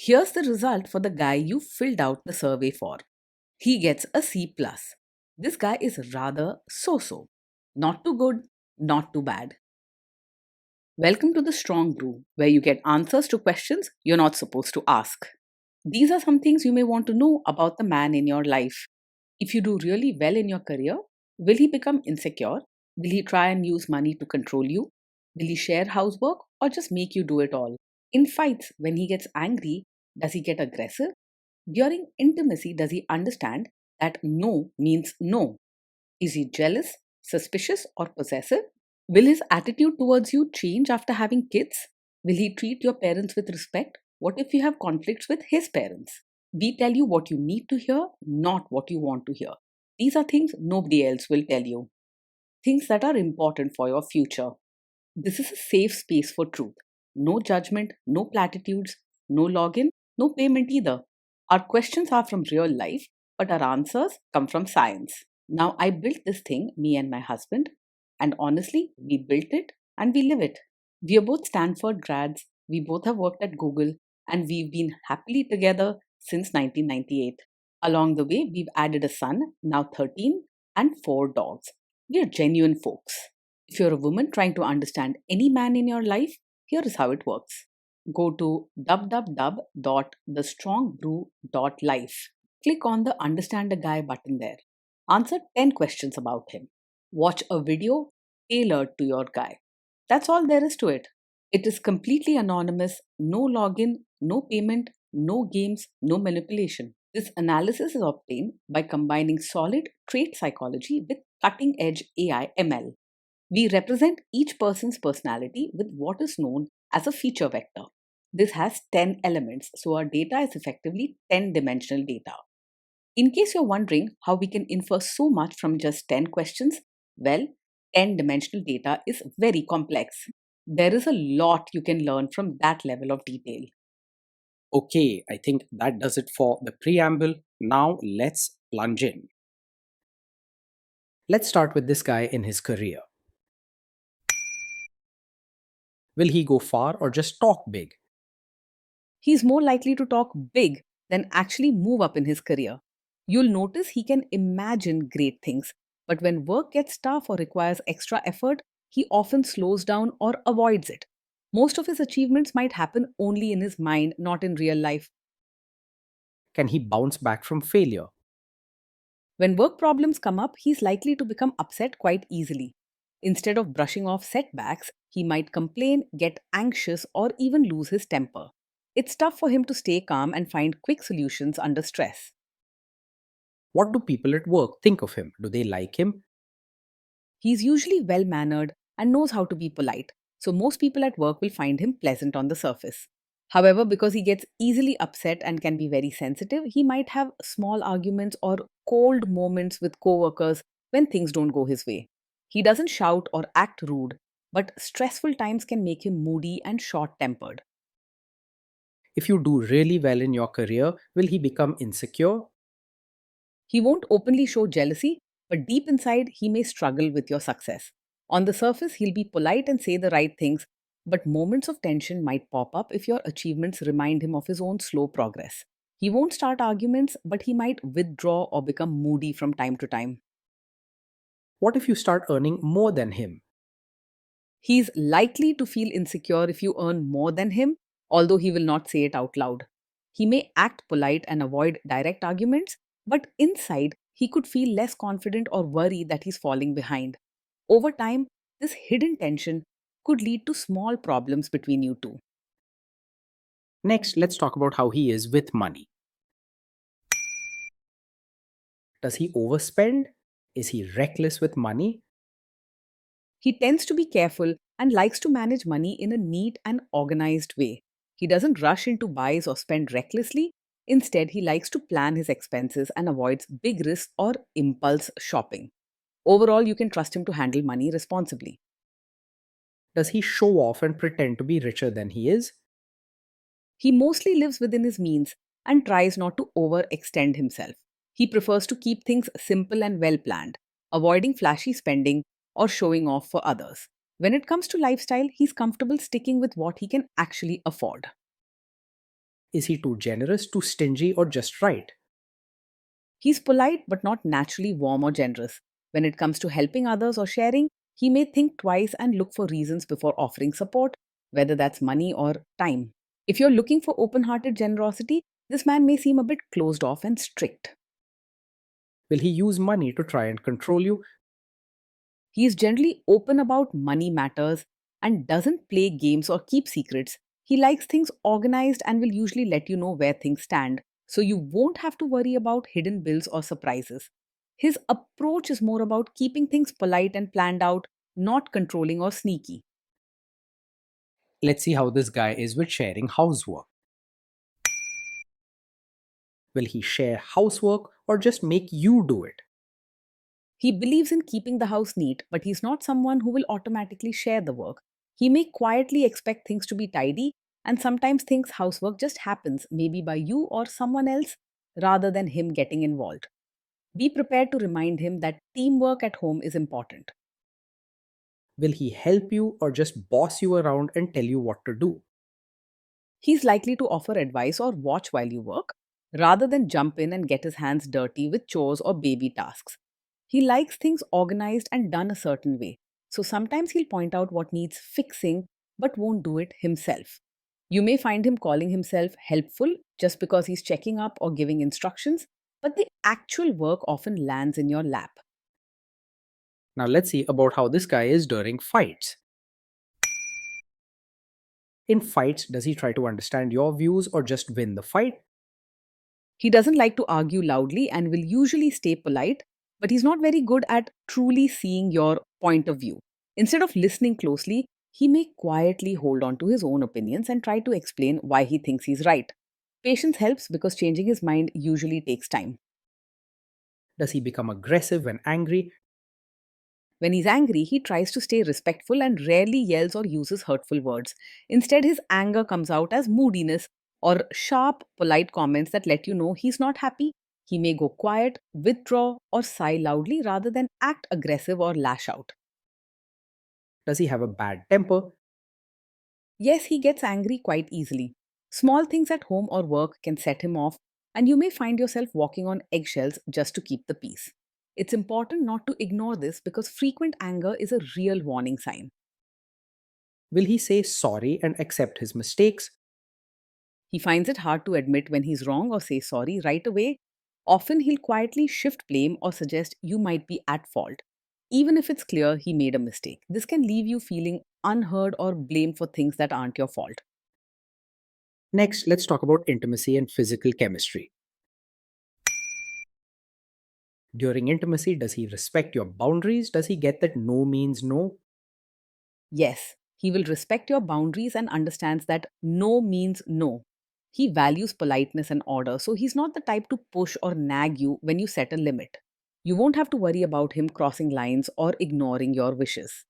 Here's the result for the guy you filled out the survey for. He gets a C+. plus. This guy is rather so-so. Not too good, not too bad. Welcome to the Strong Brew, where you get answers to questions you're not supposed to ask. These are some things you may want to know about the man in your life. If you do really well in your career, will he become insecure? Will he try and use money to control you? Will he share housework or just make you do it all? In fights, when he gets angry, does he get aggressive? During intimacy, does he understand that no means no? Is he jealous, suspicious, or possessive? Will his attitude towards you change after having kids? Will he treat your parents with respect? What if you have conflicts with his parents? We tell you what you need to hear, not what you want to hear. These are things nobody else will tell you. Things that are important for your future. This is a safe space for truth. No judgment, no platitudes, no login, no payment either. Our questions are from real life, but our answers come from science. Now, I built this thing, me and my husband, and honestly, we built it and we live it. We are both Stanford grads, we both have worked at Google, and we've been happily together since 1998. Along the way, we've added a son, now 13, and 4 dogs. We are genuine folks. If you're a woman trying to understand any man in your life, here is how it works. Go to www.thestrongbrew.life. Click on the Understand a Guy button there. Answer 10 questions about him. Watch a video tailored to your guy. That's all there is to it. It is completely anonymous, no login, no payment, no games, no manipulation. This analysis is obtained by combining solid trait psychology with cutting edge AI ML. We represent each person's personality with what is known as a feature vector. This has 10 elements, so our data is effectively 10-dimensional data. In case you're wondering how we can infer so much from just 10 questions, well, 10-dimensional data is very complex. There is a lot you can learn from that level of detail. Okay, I think that does it for the preamble. Now let's plunge in. Let's start with this guy in his career. Will he go far or just talk big? He's more likely to talk big than actually move up in his career. You'll notice he can imagine great things, but when work gets tough or requires extra effort, he often slows down or avoids it. Most of his achievements might happen only in his mind, not in real life. Can he bounce back from failure? When work problems come up, he's likely to become upset quite easily. Instead of brushing off setbacks, he might complain, get anxious, or even lose his temper. It's tough for him to stay calm and find quick solutions under stress. What do people at work think of him? Do they like him? He's usually well mannered and knows how to be polite, so most people at work will find him pleasant on the surface. However, because he gets easily upset and can be very sensitive, he might have small arguments or cold moments with coworkers when things don't go his way. He doesn't shout or act rude, but stressful times can make him moody and short tempered. If you do really well in your career, will he become insecure? He won't openly show jealousy, but deep inside, he may struggle with your success. On the surface, he'll be polite and say the right things, but moments of tension might pop up if your achievements remind him of his own slow progress. He won't start arguments, but he might withdraw or become moody from time to time. What if you start earning more than him? He's likely to feel insecure if you earn more than him, although he will not say it out loud. He may act polite and avoid direct arguments, but inside, he could feel less confident or worry that he's falling behind. Over time, this hidden tension could lead to small problems between you two. Next, let's talk about how he is with money. Does he overspend? Is he reckless with money? He tends to be careful and likes to manage money in a neat and organized way. He doesn't rush into buys or spend recklessly. Instead, he likes to plan his expenses and avoids big risks or impulse shopping. Overall, you can trust him to handle money responsibly. Does he show off and pretend to be richer than he is? He mostly lives within his means and tries not to overextend himself. He prefers to keep things simple and well planned, avoiding flashy spending or showing off for others. When it comes to lifestyle, he's comfortable sticking with what he can actually afford. Is he too generous, too stingy, or just right? He's polite but not naturally warm or generous. When it comes to helping others or sharing, he may think twice and look for reasons before offering support, whether that's money or time. If you're looking for open hearted generosity, this man may seem a bit closed off and strict. Will he use money to try and control you? He is generally open about money matters and doesn't play games or keep secrets. He likes things organized and will usually let you know where things stand, so you won't have to worry about hidden bills or surprises. His approach is more about keeping things polite and planned out, not controlling or sneaky. Let's see how this guy is with sharing housework. Will he share housework or just make you do it? He believes in keeping the house neat, but he's not someone who will automatically share the work. He may quietly expect things to be tidy and sometimes thinks housework just happens, maybe by you or someone else, rather than him getting involved. Be prepared to remind him that teamwork at home is important. Will he help you or just boss you around and tell you what to do? He's likely to offer advice or watch while you work, rather than jump in and get his hands dirty with chores or baby tasks. He likes things organized and done a certain way, so sometimes he'll point out what needs fixing but won't do it himself. You may find him calling himself helpful just because he's checking up or giving instructions, but the actual work often lands in your lap. Now let's see about how this guy is during fights. In fights, does he try to understand your views or just win the fight? He doesn't like to argue loudly and will usually stay polite, but he's not very good at truly seeing your point of view. Instead of listening closely, he may quietly hold on to his own opinions and try to explain why he thinks he's right. Patience helps because changing his mind usually takes time. Does he become aggressive when angry? When he's angry, he tries to stay respectful and rarely yells or uses hurtful words. Instead, his anger comes out as moodiness or sharp, polite comments that let you know he's not happy. He may go quiet, withdraw, or sigh loudly rather than act aggressive or lash out. Does he have a bad temper? Yes, he gets angry quite easily. Small things at home or work can set him off, and you may find yourself walking on eggshells just to keep the peace. It's important not to ignore this because frequent anger is a real warning sign. Will he say sorry and accept his mistakes? He finds it hard to admit when he's wrong or say sorry right away. Often he'll quietly shift blame or suggest you might be at fault, even if it's clear he made a mistake. This can leave you feeling unheard or blamed for things that aren't your fault. Next, let's talk about intimacy and physical chemistry. During intimacy, does he respect your boundaries? Does he get that no means no? Yes, he will respect your boundaries and understands that no means no. He values politeness and order, so he's not the type to push or nag you when you set a limit. You won't have to worry about him crossing lines or ignoring your wishes.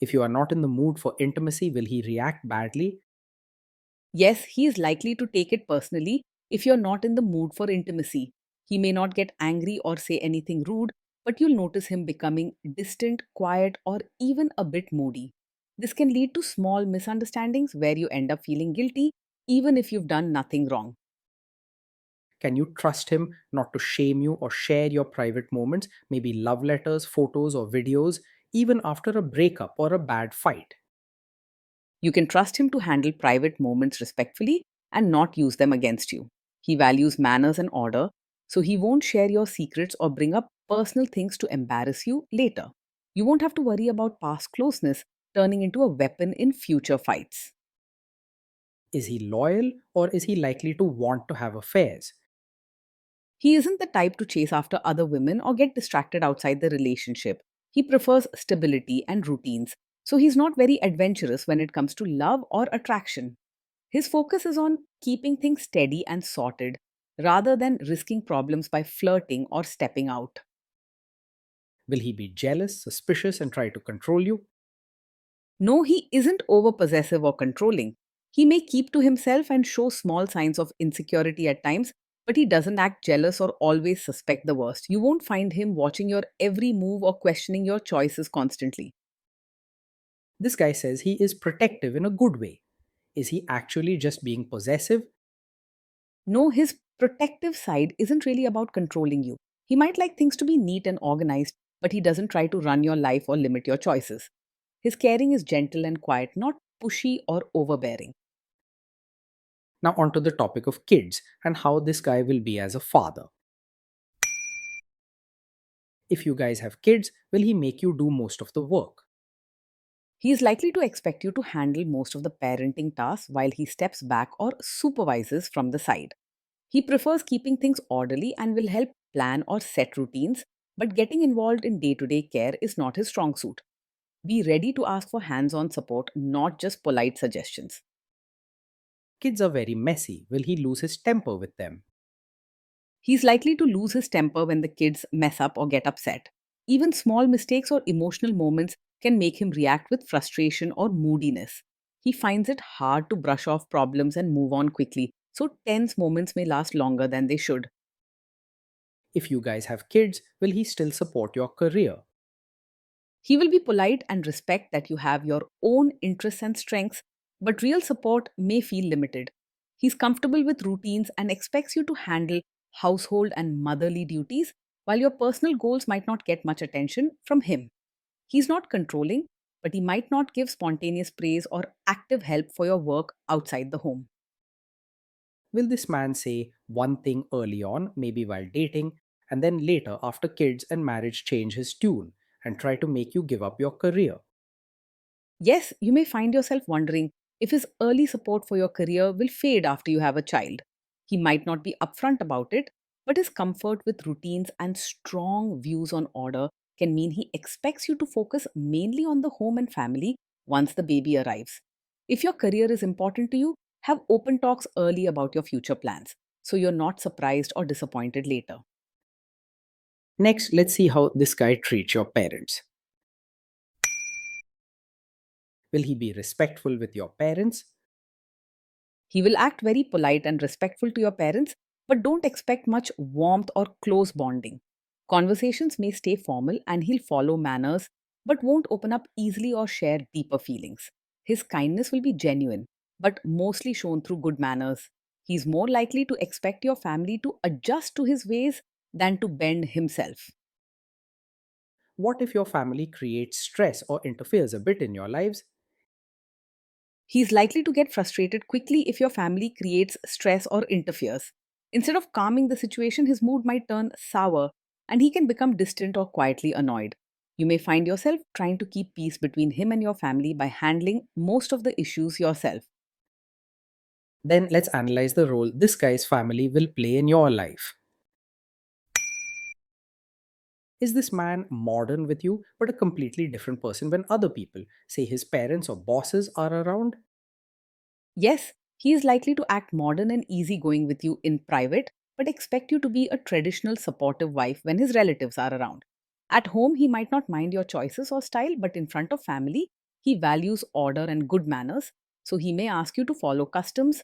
If you are not in the mood for intimacy, will he react badly? Yes, he is likely to take it personally if you're not in the mood for intimacy. He may not get angry or say anything rude, but you'll notice him becoming distant, quiet, or even a bit moody. This can lead to small misunderstandings where you end up feeling guilty even if you've done nothing wrong. Can you trust him not to shame you or share your private moments, maybe love letters, photos, or videos, even after a breakup or a bad fight? You can trust him to handle private moments respectfully and not use them against you. He values manners and order, so he won't share your secrets or bring up personal things to embarrass you later. You won't have to worry about past closeness turning into a weapon in future fights. Is he loyal or is he likely to want to have affairs? He isn't the type to chase after other women or get distracted outside the relationship. He prefers stability and routines, so he's not very adventurous when it comes to love or attraction. His focus is on keeping things steady and sorted rather than risking problems by flirting or stepping out. Will he be jealous, suspicious, and try to control you? No, he isn't over possessive or controlling. He may keep to himself and show small signs of insecurity at times, but he doesn't act jealous or always suspect the worst. You won't find him watching your every move or questioning your choices constantly. This guy says he is protective in a good way. Is he actually just being possessive? No, his protective side isn't really about controlling you. He might like things to be neat and organized, but he doesn't try to run your life or limit your choices. His caring is gentle and quiet, not pushy or overbearing. Now, onto the topic of kids and how this guy will be as a father. If you guys have kids, will he make you do most of the work? He is likely to expect you to handle most of the parenting tasks while he steps back or supervises from the side. He prefers keeping things orderly and will help plan or set routines, but getting involved in day to day care is not his strong suit. Be ready to ask for hands on support, not just polite suggestions. Kids are very messy. Will he lose his temper with them? He's likely to lose his temper when the kids mess up or get upset. Even small mistakes or emotional moments can make him react with frustration or moodiness. He finds it hard to brush off problems and move on quickly, so tense moments may last longer than they should. If you guys have kids, will he still support your career? He will be polite and respect that you have your own interests and strengths, but real support may feel limited. He's comfortable with routines and expects you to handle household and motherly duties, while your personal goals might not get much attention from him. He's not controlling, but he might not give spontaneous praise or active help for your work outside the home. Will this man say one thing early on, maybe while dating, and then later, after kids and marriage, change his tune and try to make you give up your career? Yes, you may find yourself wondering if his early support for your career will fade after you have a child. He might not be upfront about it, but his comfort with routines and strong views on order can mean he expects you to focus mainly on the home and family once the baby arrives. If your career is important to you, have open talks early about your future plans so you're not surprised or disappointed later. Next, let's see how this guy treats your parents. Will he be respectful with your parents? He will act very polite and respectful to your parents, but don't expect much warmth or close bonding. Conversations may stay formal and he'll follow manners, but won't open up easily or share deeper feelings. His kindness will be genuine, but mostly shown through good manners. He's more likely to expect your family to adjust to his ways than to bend himself. What if your family creates stress or interferes a bit in your lives? He's likely to get frustrated quickly if your family creates stress or interferes. Instead of calming the situation, his mood might turn sour and he can become distant or quietly annoyed. You may find yourself trying to keep peace between him and your family by handling most of the issues yourself. Then let's analyze the role this guy's family will play in your life. Is this man modern with you, but a completely different person when other people, say his parents or bosses, are around? Yes, he is likely to act modern and easygoing with you in private, but expect you to be a traditional supportive wife when his relatives are around. At home, he might not mind your choices or style, but in front of family, he values order and good manners, so he may ask you to follow customs,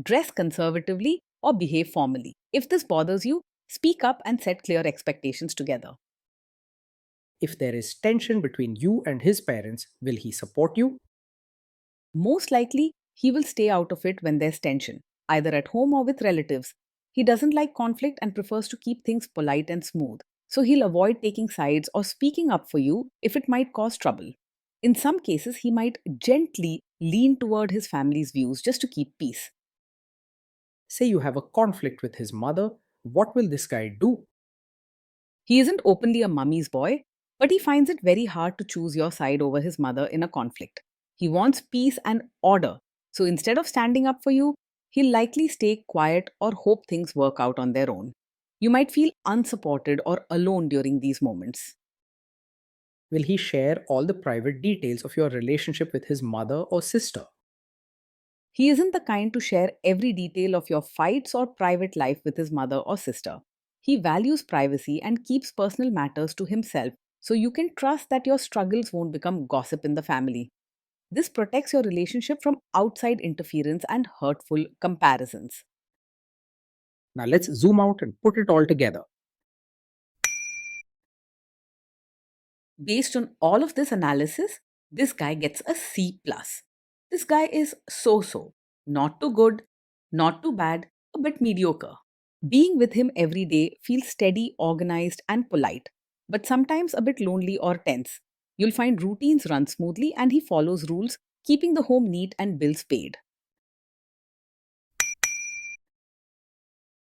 dress conservatively, or behave formally. If this bothers you, speak up and set clear expectations together. If there is tension between you and his parents, will he support you? Most likely, he will stay out of it when there's tension, either at home or with relatives. He doesn't like conflict and prefers to keep things polite and smooth, so he'll avoid taking sides or speaking up for you if it might cause trouble. In some cases, he might gently lean toward his family's views just to keep peace. Say you have a conflict with his mother, what will this guy do? He isn't openly a mummy's boy, but he finds it very hard to choose your side over his mother in a conflict. He wants peace and order, so instead of standing up for you, he'll likely stay quiet or hope things work out on their own. You might feel unsupported or alone during these moments. Will he share all the private details of your relationship with his mother or sister? He isn't the kind to share every detail of your fights or private life with his mother or sister. He values privacy and keeps personal matters to himself, so you can trust that your struggles won't become gossip in the family. This protects your relationship from outside interference and hurtful comparisons. Now let's zoom out and put it all together. Based on all of this analysis, this guy gets a C plus. This guy is so so. Not too good, not too bad, a bit mediocre. Being with him every day feels steady, organized, and polite, but sometimes a bit lonely or tense. You'll find routines run smoothly and he follows rules, keeping the home neat and bills paid.